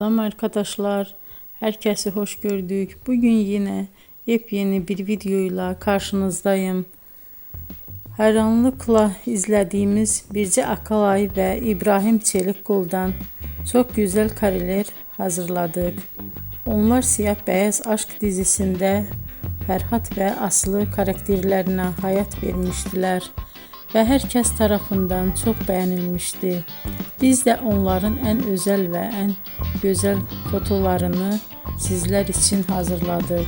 Selam arkadaşlar, herkese hoş gördük. Bugün yine yepyeni bir videoyla karşınızdayım. Hayranlıkla izlediğimiz Birce Akalay ve İbrahim Çelikkol'dan çok güzel kareler hazırladık. Onlar Siyah Beyaz Aşk dizisinde Ferhat ve Aslı karakterlerine hayat vermiştiler ve herkes tarafından çok beğenilmişti. Biz de onların en özel ve en güzel fotolarını sizler için hazırladık.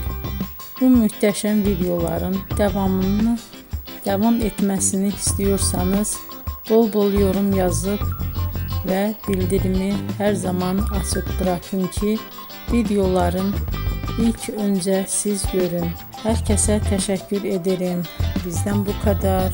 Bu muhteşem videoların devam etmesini istiyorsanız bol bol yorum yazıp ve bildirimi her zaman açık bırakın ki videoların ilk önce siz görün. Herkese teşekkür ederim. Bizden bu kadar.